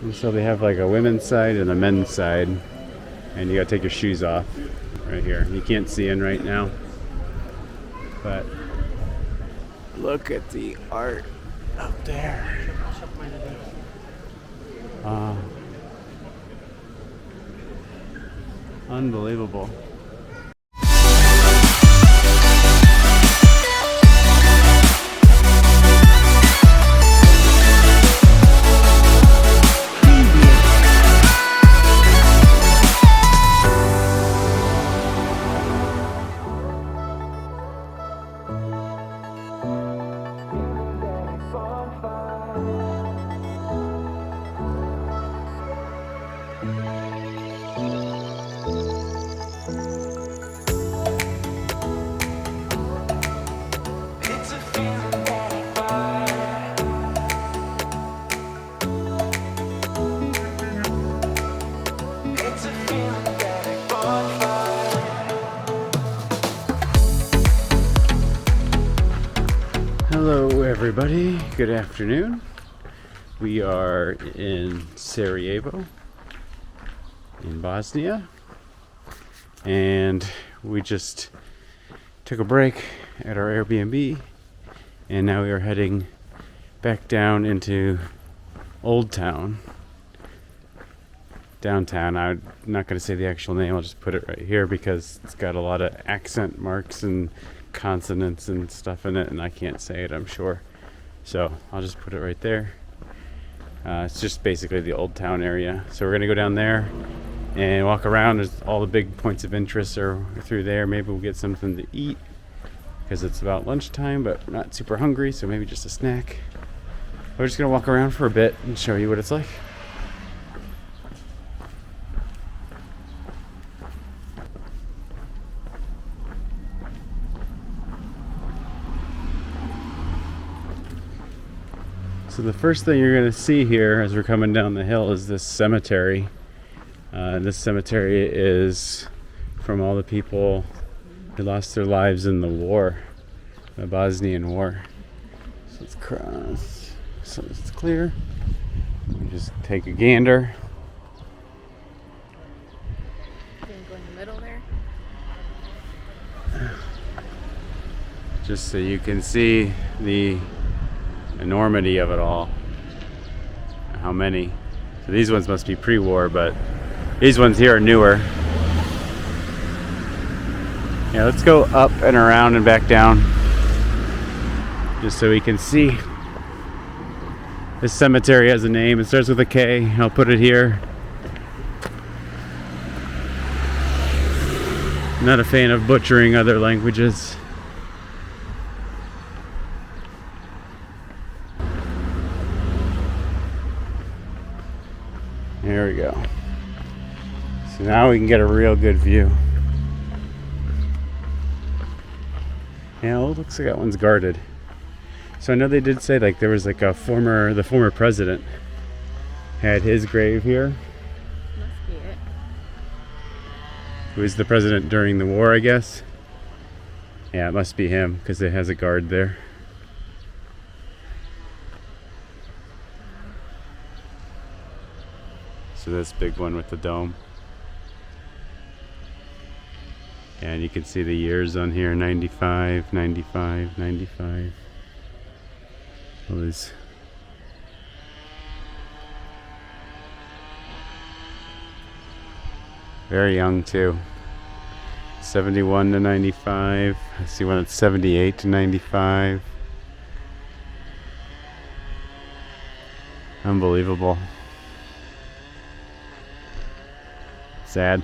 And so they have like a women's side and a men's side, and you gotta take your shoes off right here. You can't see in right now, but look at the art up there. Unbelievable. Hello everybody, good afternoon. We are in Sarajevo in Bosnia, and we just took a break at our Airbnb, and now we are heading back down into Old Town, downtown. I'm not going to say the actual name, I'll just put it right here because it's got a lot of accent marks and consonants and stuff in it, and I can't say it, I'm sure. So I'll just put it right there. It's just basically the Old Town area. So we're going to go down there and walk around. There's all the big points of interest are through there. Maybe we'll get something to eat because it's about lunchtime, but we're not super hungry, so maybe just a snack. We're just going to walk around for a bit and show you what it's like. So the first thing you're going to see here as we're coming down the hill is this cemetery. This cemetery is from all the people who lost their lives in the war, the Bosnian War. So let's cross so it's clear. We just take a gander. Go in the middle there. Just so you can see the enormity of it all. How many? So these ones must be pre-war, but these ones here are newer. Yeah, let's go up and around and back down just so we can see. This cemetery has a name. It starts with a K. I'll put it here. I'm not a fan of butchering other languages. There we go. So now we can get a real good view. Yeah, it looks like that one's guarded. So I know they did say like there was like the former president had his grave here. Must be it. Who was the president during the war, I guess. Yeah, it must be him because it has a guard there. So this big one with the dome. And you can see the years on here, 95, 95, 95. All these. Very young too. 71 to 95. I see one that's 78 to 95. Unbelievable. Sad.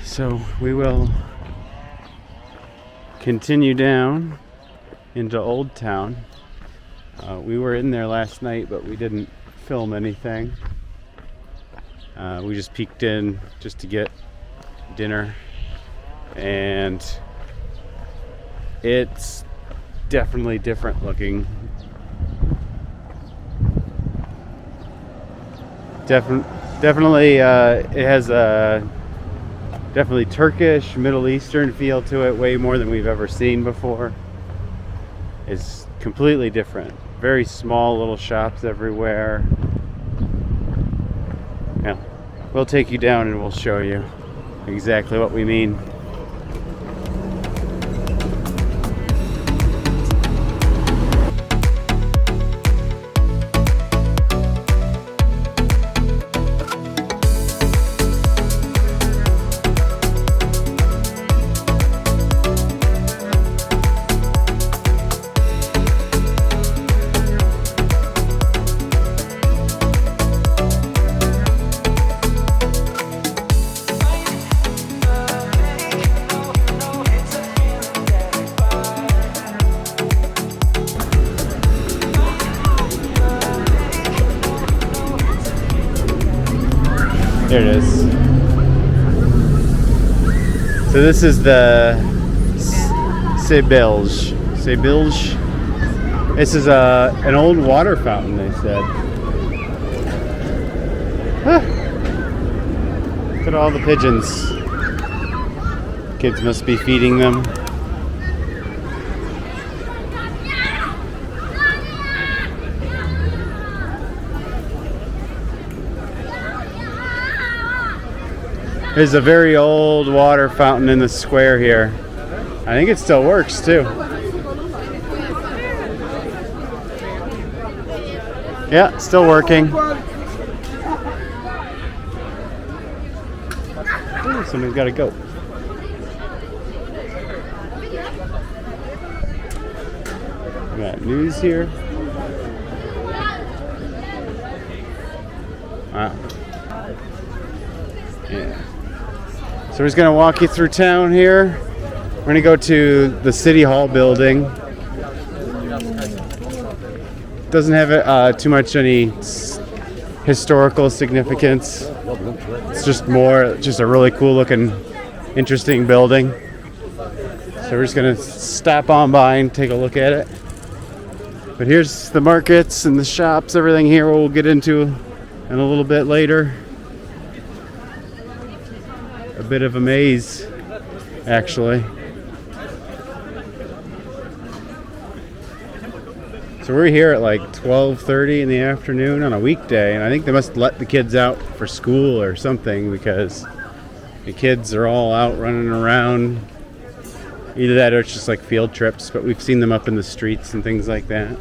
So we will continue down into Old Town. We were in there last night, but we didn't film anything. We just peeked in just to get dinner, and it's definitely different looking. Definitely, it has a Definitely Turkish, Middle Eastern feel to it, way more than we've ever seen before. It's completely different. Very small little shops everywhere. Yeah, we'll take you down and we'll show you exactly what we mean. There it is. So this is the Sebilj. This is an old water fountain, they said. Look at all the pigeons. Kids must be feeding them. There's a very old water fountain in the square here. I think it still works too. Yeah, still working. Ooh, somebody's got a goat. We got news here. Wow. Yeah. So we're just gonna walk you through town here. We're gonna go to the City Hall building. Doesn't have too much any historical significance. It's just a really cool looking, interesting building. So we're just gonna stop on by and take a look at it. But here's the markets and the shops, everything here we'll get into in a little bit later. A bit of a maze, actually. So we're here at like 12:30 in the afternoon on a weekday, and I think they must let the kids out for school or something because the kids are all out running around. Either that or it's just like field trips, but we've seen them up in the streets and things like that.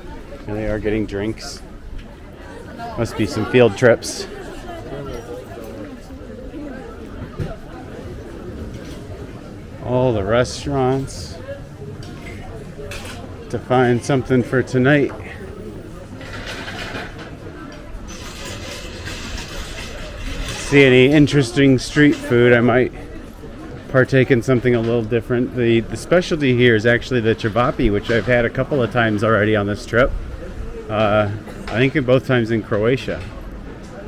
And they are getting drinks. Must be some field trips. All the restaurants to find something for tonight. See any interesting street food, I might partake in something a little different. The specialty here is actually the cevapi, which I've had a couple of times already on this trip. I think in both times in Croatia.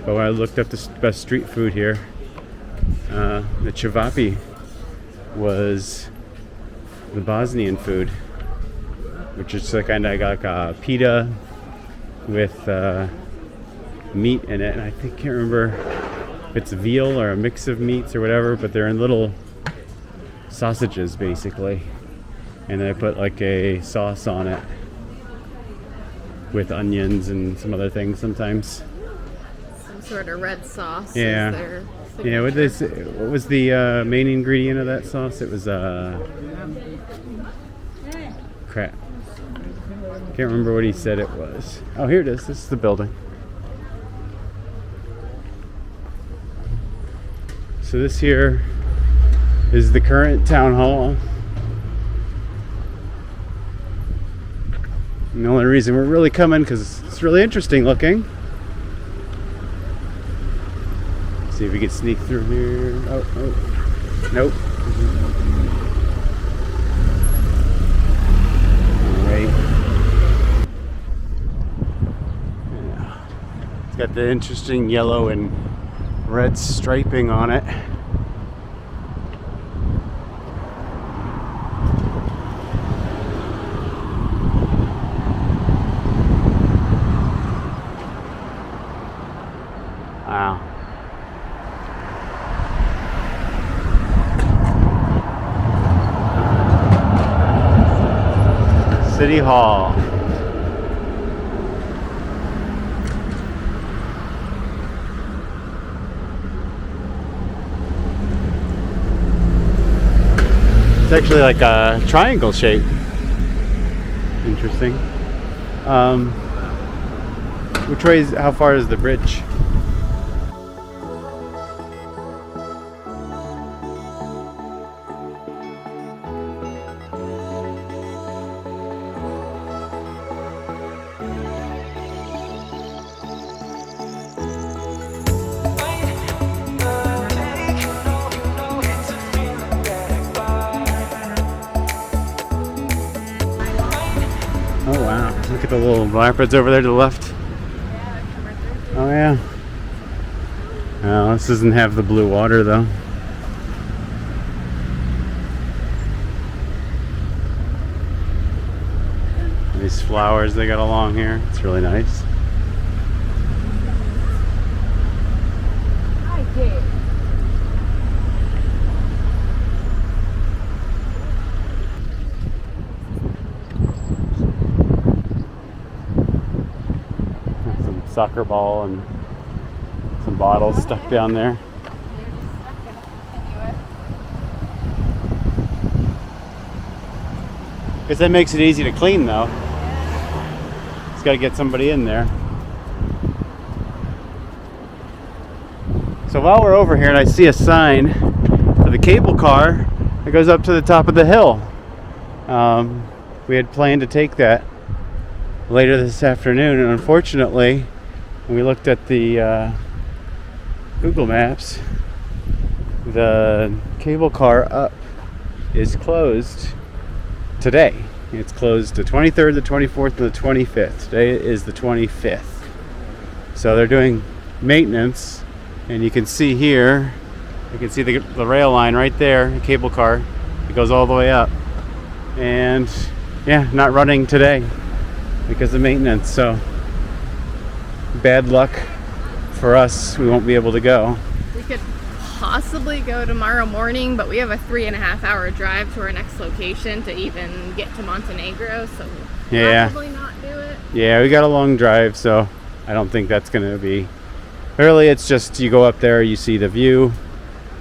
But when I looked up the best street food here, the cevapi was the Bosnian food, which is kind of like a pita with meat in it. And I can't remember if it's veal or a mix of meats or whatever, but they're in little sausages basically, and I put like a sauce on it with onions and some other things sometimes. Some sort of red sauce. Yeah. Yeah, what was the main ingredient of that sauce? It was crap. Can't remember what he said it was. Oh, here it is. This is the building. So this here is the current town hall. And the only reason we're really coming because it's really interesting looking. See if we can sneak through here. Oh, nope. Alright. Yeah. It's got the interesting yellow and red striping on it. Wow. City Hall. It's actually like a triangle shape. Interesting. Which way is, how far is the bridge? Oh wow, look at the little rapids over there to the left. Oh yeah. Oh, this doesn't have the blue water though. These flowers they got along here, it's really nice. Hi, Dave. Some soccer ball and some bottles stuck down there. Guess that makes it easy to clean though. Just got to get somebody in there. So while we're over here and I see a sign for the cable car that goes up to the top of the hill. We had planned to take that later this afternoon, and unfortunately when we looked at the Google Maps, the cable car up is closed today. It's closed the 23rd, the 24th, and the 25th. Today is the 25th. So they're doing maintenance, and you can see here, you can see the rail line right there, the cable car. It goes all the way up. And yeah, not running today because of maintenance. So bad luck for us. We won't be able to go. We could possibly go tomorrow morning, but we have a 3.5-hour drive to our next location to even get to Montenegro, so yeah, probably not do it. Yeah, we got a long drive, so I don't think that's going to be. Really, it's just you go up there, you see the view,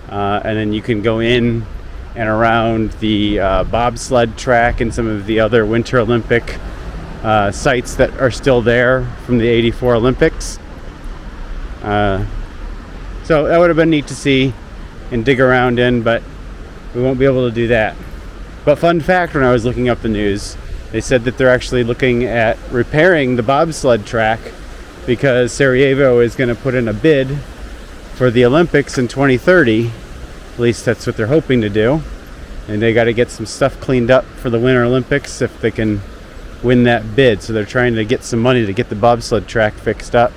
and then you can go in and around the bobsled track and some of the other Winter Olympic sites that are still there from the '84 Olympics. So that would have been neat to see and dig around in, but we won't be able to do that. But fun fact, when I was looking up the news, they said that they're actually looking at repairing the bobsled track because Sarajevo is going to put in a bid for the Olympics in 2030. At least that's what they're hoping to do. And they got to get some stuff cleaned up for the Winter Olympics if they can win that bid. So they're trying to get some money to get the bobsled track fixed up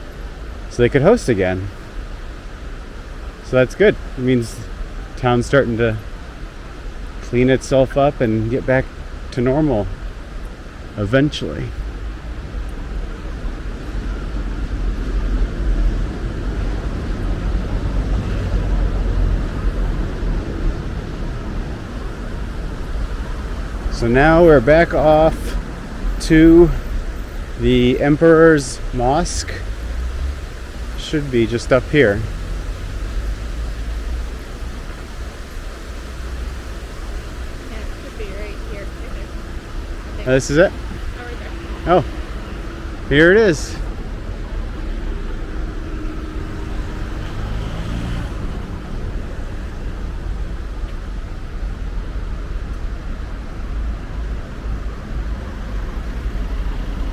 so they could host again. So that's good. It means town's starting to clean itself up and get back to normal eventually. So now we're back off to the Emperor's Mosque. Should be just up here. This is it? Oh, right there. Oh, here it is.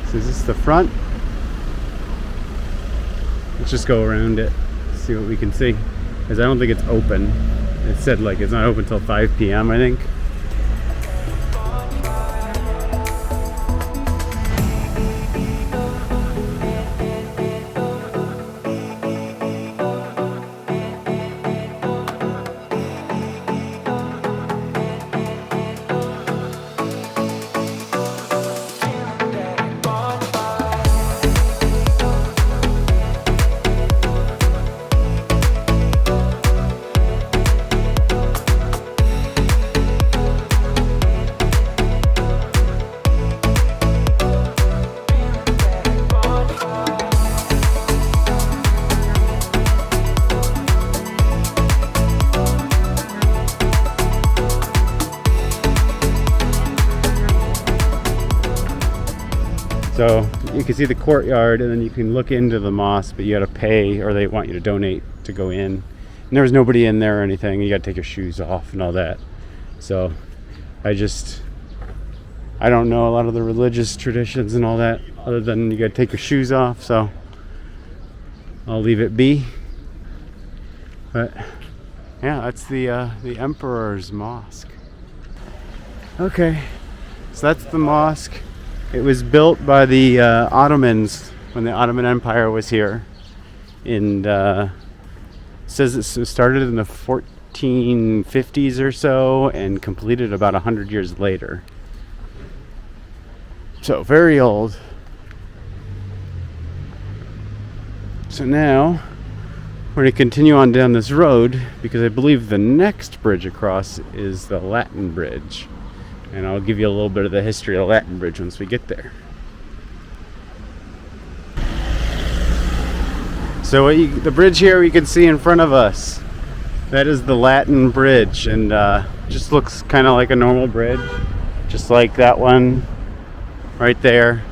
So is this the front? Let's just go around it, see what we can see. Because I don't think it's open. It said like it's not open till 5 p.m. I think. So you can see the courtyard, and then you can look into the mosque, but you got to pay, or they want you to donate to go in. And there was nobody in there or anything. You got to take your shoes off and all that. So I don't know a lot of the religious traditions and all that, other than you got to take your shoes off. So I'll leave it be. But yeah, that's the Emperor's Mosque. Okay, so that's the mosque. It was built by the Ottomans when the Ottoman Empire was here. And says it started in the 1450s or so and completed about 100 years later. So very old. So now we're going to continue on down this road because I believe the next bridge across is the Latin Bridge. And I'll give you a little bit of the history of the Latin Bridge once we get there. So the bridge here you can see in front of us, that is the Latin Bridge, and just looks kind of like a normal bridge, just like that one right there.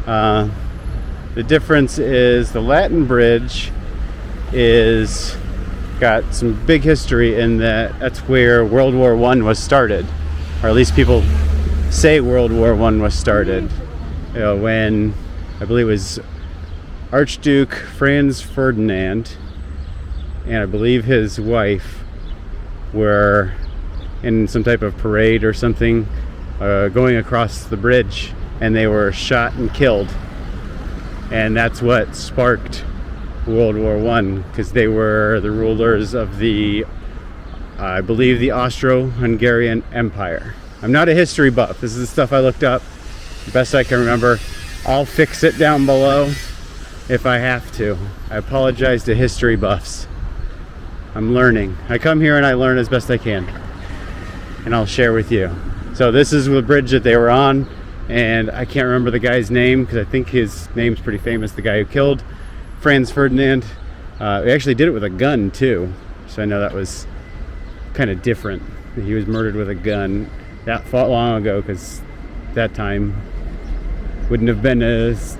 The difference is the Latin Bridge is got some big history in that that's where World War I was started, or at least people say World War I was started. You know, when I believe it was Archduke Franz Ferdinand and I believe his wife were in some type of parade or something, going across the bridge, and they were shot and killed. And that's what sparked World War I, because they were the rulers of the, I believe, the Austro-Hungarian Empire. I'm not a history buff. This is the stuff I looked up, the best I can remember. I'll fix it down below if I have to. I apologize to history buffs. I'm learning. I come here and I learn as best I can, and I'll share with you. So this is the bridge that they were on, and I can't remember the guy's name because I think his name's pretty famous, the guy who killed Franz Ferdinand. He actually did it with a gun too, so I know that was kind of different. He was murdered with a gun that far long ago, because that time wouldn't have been as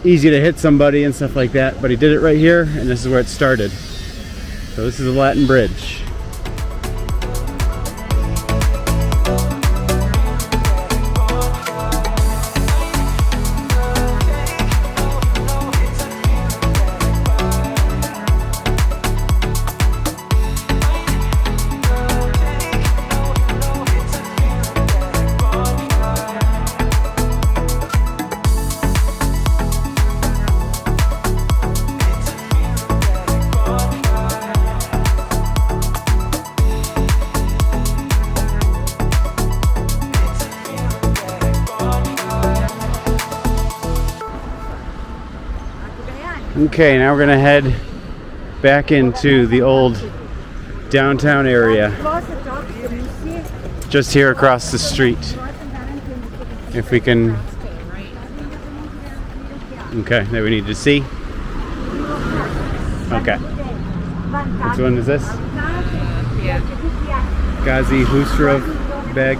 easy to hit somebody and stuff like that, but he did it right here, and this is where it started. So this is the Latin Bridge. Okay, now we're gonna head back into the old downtown area, just here across the street. If we can. Okay, that we need to see. Okay. Which one is this? Yeah. Gazi Husrev-beg.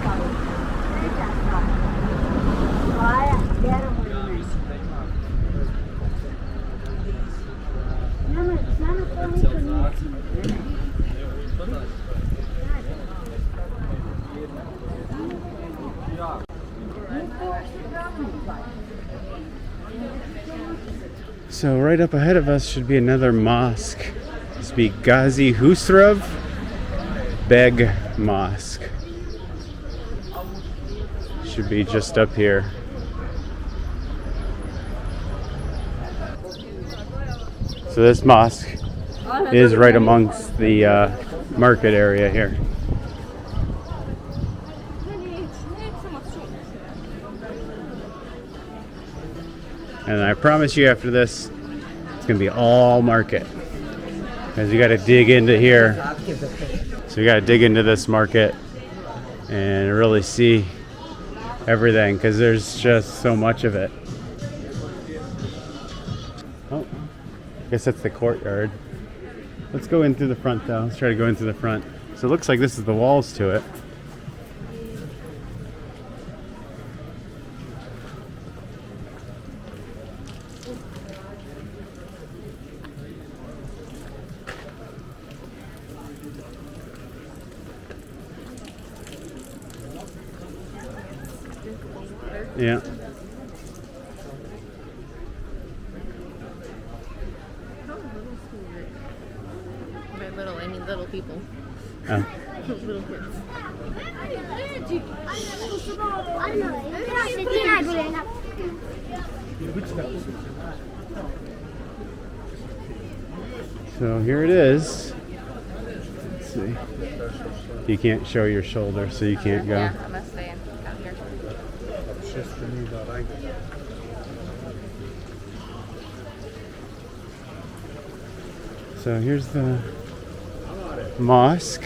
So right up ahead of us should be another mosque. This would be Gazi Husrev-beg Mosque. Should be just up here. So this mosque is right amongst the market area here. And I promise you after this, it's going to be all market. Because you got to dig into here. So you got to dig into this market and really see everything, because there's just so much of it. Oh, I guess that's the courtyard. Let's go in through the front though. Let's try to go in through the front. So it looks like this is the walls to it. Yeah. By little, I mean little people. Oh. Little kids. So here it is. Let's see. You can't show your shoulder, so you can't go. Yeah, I must stay out here. So here's the mosque.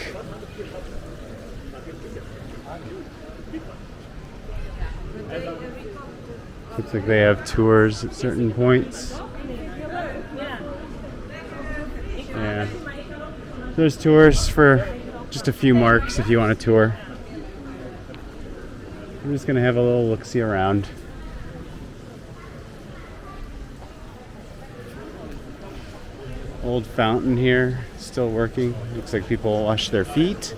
Looks like they have tours at certain points. Yeah. There's tours for just a few marks if you want a tour. I'm just gonna have a little look-see around. Old fountain here, still working. Looks like people wash their feet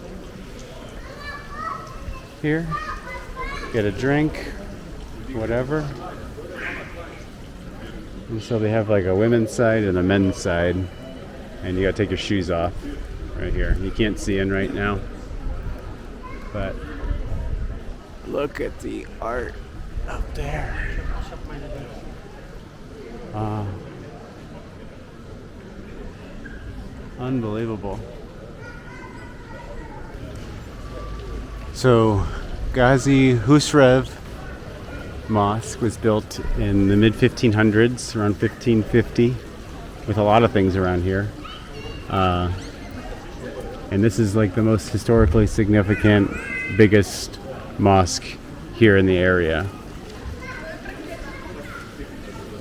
here. Get a drink, whatever. And so they have like a women's side and a men's side. And you gotta take your shoes off right here. You can't see in right now. But look at the art up there. Unbelievable. So Gazi Husrev Mosque was built in the mid 1500s, around 1550, with a lot of things around here. And this is like the most historically significant, biggest mosque here in the area.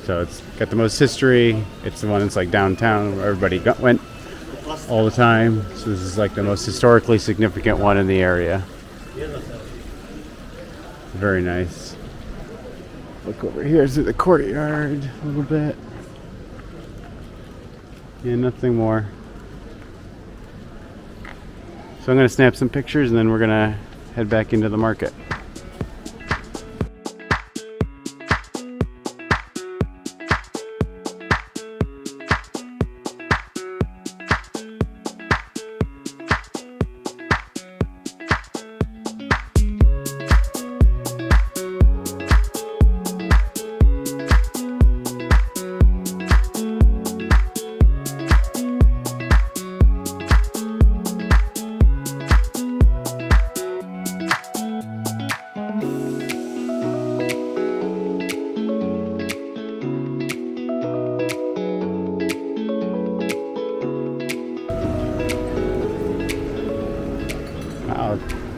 So it's got the most history. It's the one that's like downtown where everybody went all the time. So this is like the most historically significant one in the area. Very nice. Look over here to the courtyard a little bit. Yeah, nothing more. So I'm going to snap some pictures and then we're going to head back into the market.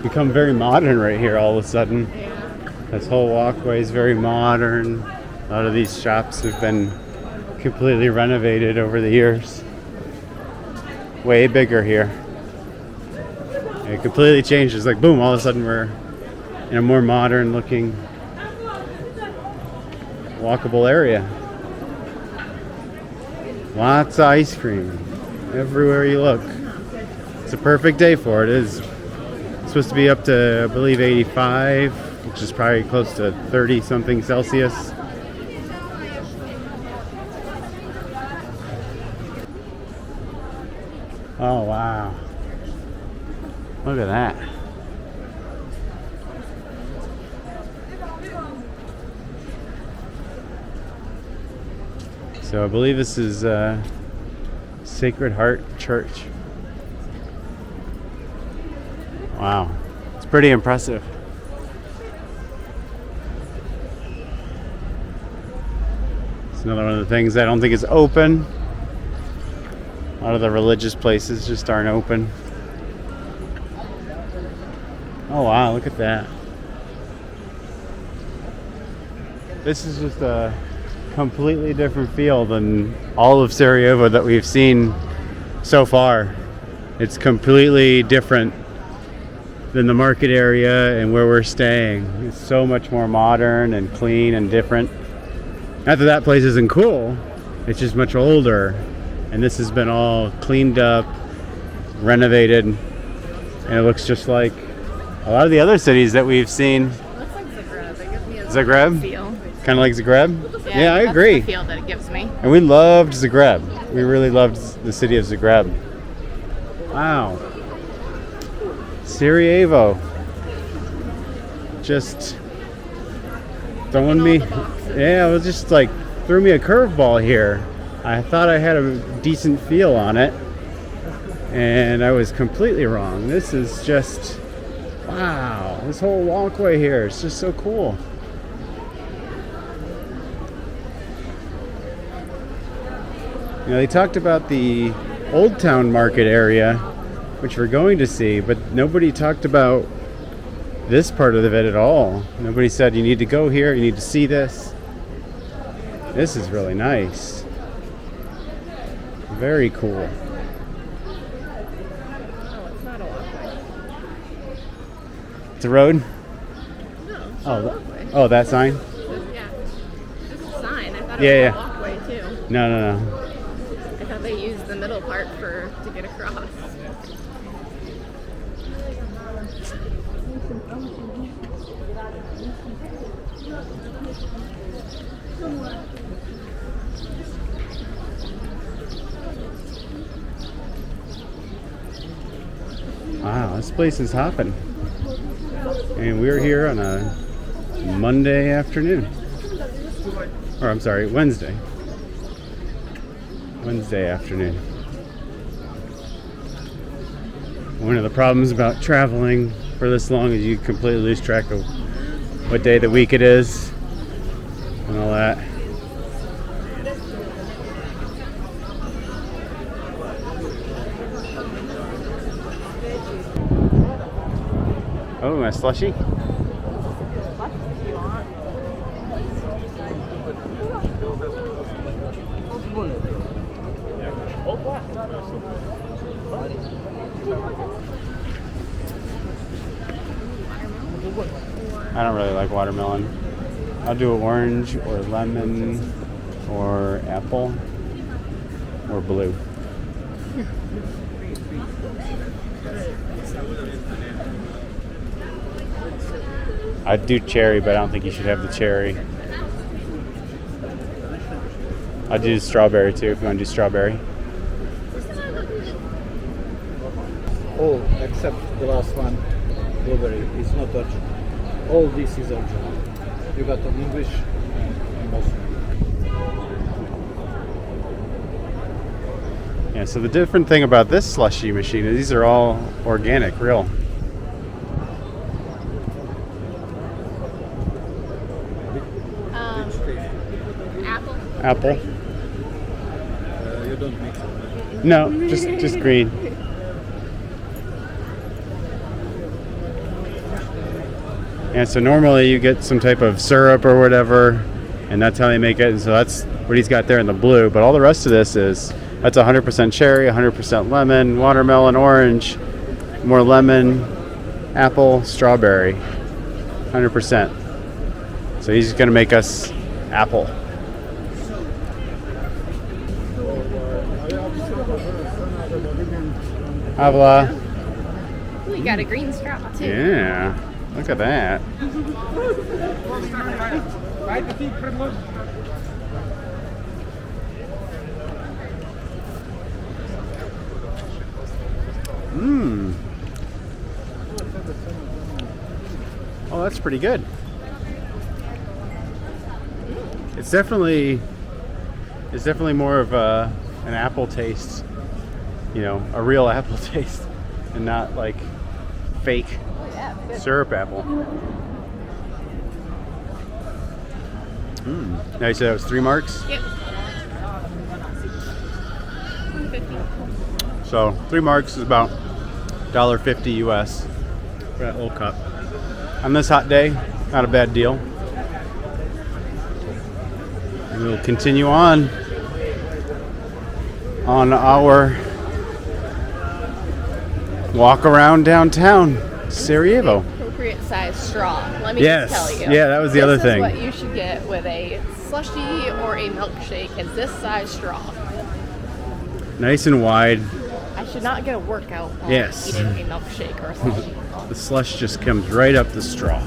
Become very modern right here all of a sudden. Yeah. This whole walkway is very modern. A lot of these shops have been completely renovated over the years. Way bigger here. It completely changes. Like boom, all of a sudden we're in a more modern looking walkable area. Lots of ice cream everywhere you look. It's a perfect day for it. It is. It's supposed to be up to, I believe, 85, which is probably close to 30 something Celsius. Oh wow. Look at that. So I believe this is Sacred Heart Church. Wow, it's pretty impressive. It's another one of the things I don't think is open. A lot of the religious places just aren't open. Oh wow, look at that. This is just a completely different feel than all of Sarajevo that we've seen so far. It's completely different than the market area and where we're staying. It's so much more modern and clean and different. Not that that place isn't cool, it's just much older. And this has been all cleaned up, renovated, and it looks just like a lot of the other cities that we've seen. Looks like Zagreb. Zagreb? feel. Kind of like Zagreb? Yeah, I that's agree. The feel that it gives me. And we loved Zagreb. We really loved the city of Zagreb. Wow. Sarajevo. Just throwing me. Yeah, it was just like threw me a curveball here. I thought I had a decent feel on it, and I was completely wrong. This is just wow. This whole walkway here is just so cool. You know, they talked about the Old Town Market area, which we're going to see, but nobody talked about this part of it at all. Nobody said you need to go here, you need to see this. This is really nice. Very cool. Oh, it's not a walkway. It's a road? No, it's Oh, not a walkway. oh, that sign? Yeah. This is a sign. I thought Yeah, it yeah. was a walkway too. No. I thought they used the middle part to get across. Wow, this place is hopping. And we're here on a Monday afternoon. Or I'm sorry, Wednesday. Wednesday afternoon. One of the problems about traveling for this long is you completely lose track of what day of the week it is and all that. Oh, my slushie. I don't really like watermelon. I'll do orange or lemon or apple or blue. I'd do cherry, but I don't think you should have the cherry. I'd do strawberry too if you want to do strawberry. All except the last one, blueberry. It's not original. All this is original. You got an English and Muslim. Yeah, so the different thing about this slushy machine is these are all organic, real. Apple. Apple. You don't mix it. No, just green. And so normally you get some type of syrup or whatever, and that's how they make it. And so that's what he's got there in the blue. But all the rest of this that's 100% cherry, 100% lemon, watermelon, orange, more lemon, apple, strawberry, 100%. So he's gonna make us apple. Habla. We got a green straw too. Yeah, look at that. Mmm. Oh, that's pretty good. It's definitely more of an apple taste, you know, a real apple taste, and not like fake syrup apple. Now you said that was 3 marks? Yep. 150. So 3 marks is about $1.50 US for that little cup. On this hot day, not a bad deal. And we'll continue on our walk around downtown Sarajevo. Appropriate size straw. Let me Yes. just tell you. Yeah, that was the other This thing. is what you should get with a slushie or a milkshake, is this size straw. Nice and wide. I should not get a workout while Yes. eating a milkshake or a slushie. The slush just comes right up the straw.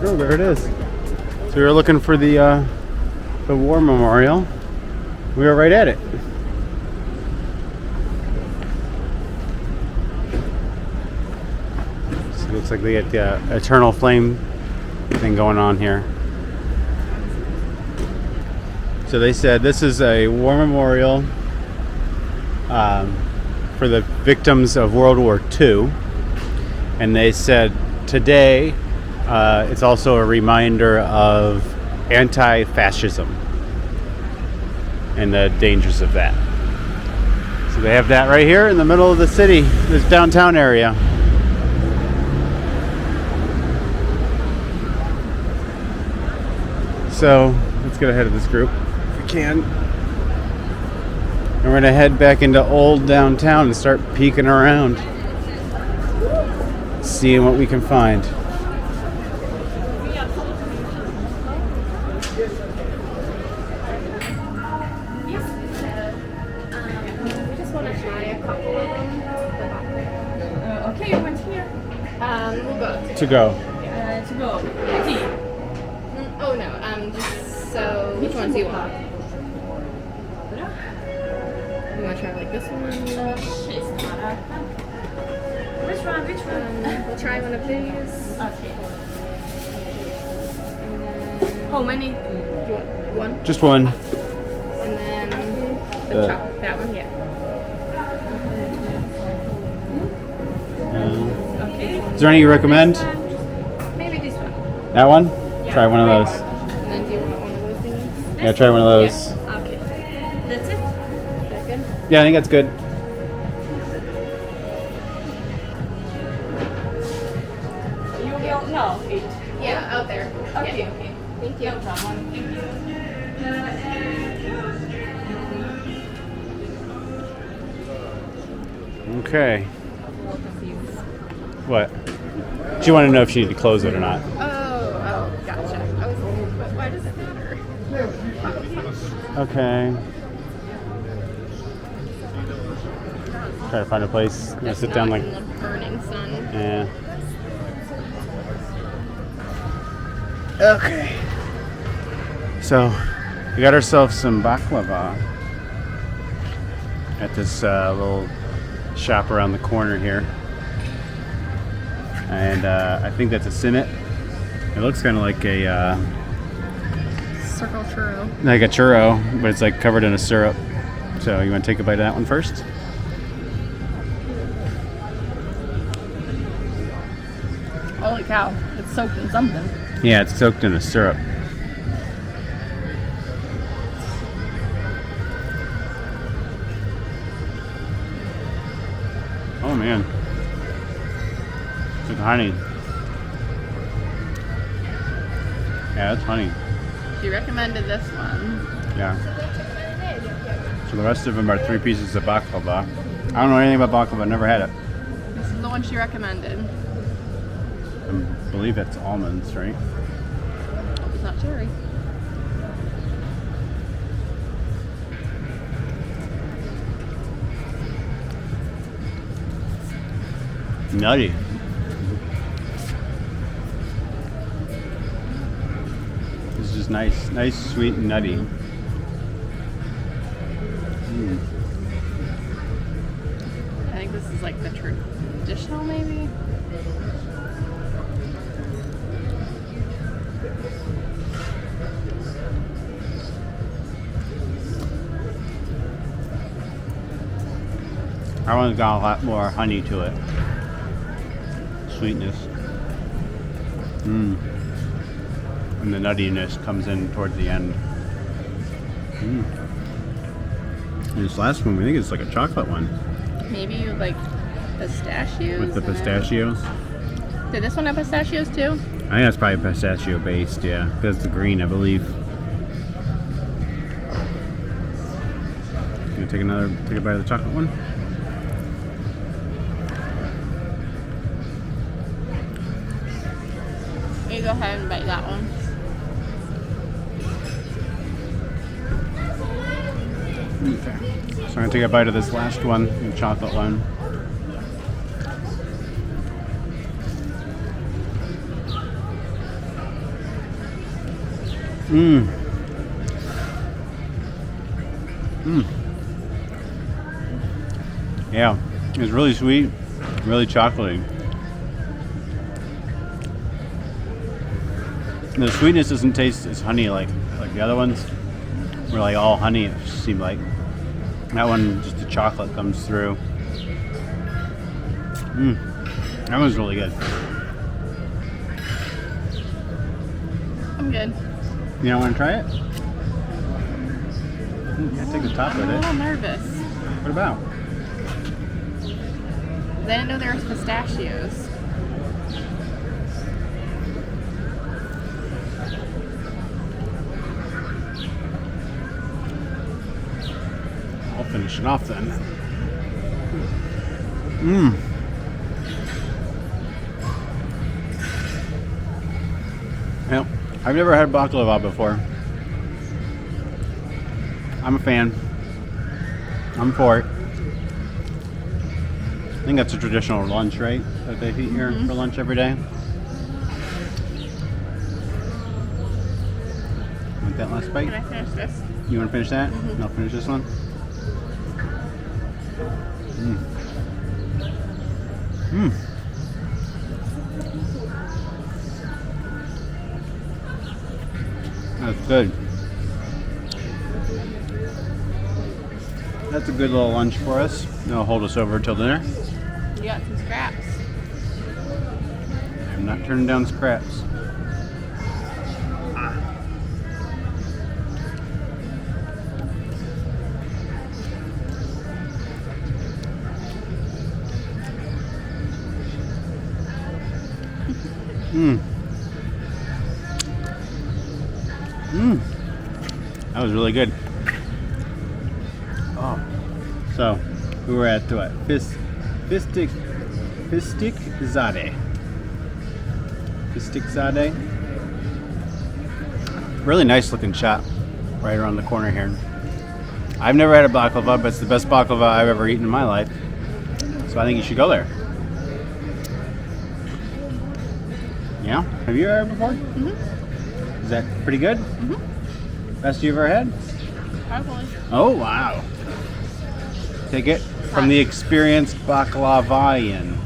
Oh, there it is. So we were looking for the war memorial. We were right at it. So it looks like they get the eternal flame thing going on here. So they said this is a war memorial for the victims of World War II. And they said today it's also a reminder of anti-fascism and the dangers of that. So they have that right here in the middle of the city, this downtown area. So let's get ahead of this group if we can. And we're going to head back into old downtown and start peeking around, seeing what we can find. We just want to try a couple of them. Okay, you went here. We'll go. To go. To go. Tea. Oh no. So which ones do you want? You want to try like this one? Which one? Which one? We'll try one of these. Okay. And then, How many? do you want one? Just one. And then that one, yeah. Okay. Is there any you recommend? Maybe this one. That one? Try one of those. And then do you want one of those things? Yeah, try one of those. Okay. That's it? Is that good? Yeah, I think that's good. You will know it. Yeah, out there. Okay, Yeah. okay. Thank you. No problem. Thank you. Okay. What? She wanted to know if she needed to close it or not. Oh, gotcha. I was like, but why does it matter? Okay. Try to find a place. I'm gonna sit down like. In the burning sun. Yeah. Okay. So, we got ourselves some baklava at this little shop around the corner here. And I think that's a simit. It looks kind of like a Circle churro. like a churro, but it's like covered in a syrup. So you want to take a bite of that one first? Holy cow. It's soaked in something. Yeah, it's soaked in a syrup. Oh man. It's like honey. Yeah, it's honey. She recommended this one. Yeah. So the rest of them are 3 pieces of baklava. I don't know anything about baklava, never had it. This is the one she recommended. I believe it's almonds, right? It's not cherry. Nutty. This is just nice, sweet, and nutty. I think this is like the traditional, maybe. That one's got a lot more honey to it. Sweetness. And the nuttiness comes in towards the end. And this last one, we think it's like a chocolate one. Maybe with like pistachios. With the pistachios. Did this one have pistachios too? I think that's probably pistachio based, yeah. That's the green, I believe. Gonna take a bite of the chocolate one. You go ahead and bite that one. Okay. So I'm gonna take a bite of this last one, the chocolate one. Mmm. Mmm. Yeah, it's really sweet, really chocolatey. The sweetness doesn't taste as honey like the other ones. Were like all honey, it seemed like. That one, just the chocolate comes through. Mmm. That was really good. I'm good. You don't want to try it? Can't take the top I'm with a it. little nervous. What about? I didn't know there was pistachios. I'll finish it off then. Mmm. Well, I've never had baklava before. I'm a fan. I'm for it. I think that's a traditional lunch, right? That they eat here for lunch every day. Want that last bite? Can I finish this? You want to finish that? I'll finish this one. Mmm. That's good. That's a good little lunch for us. It'll hold us over till dinner. You got some scraps. I'm not turning down scraps. Mmm. Mmm. That was really good. Oh. So, we were at what? Fistik Zade. Fistik Zade. Really nice looking shop right around the corner here. I've never had a baklava, but it's the best baklava I've ever eaten in my life. So I think you should go there. Yeah? Have you ever had it before? Mm-hmm. Is that pretty good? Mm-hmm. Best you ever had? Probably. Oh, wow. Take it from the experienced baklavayan.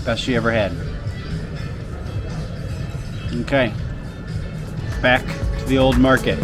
Best you ever had. Okay. Back to the old market.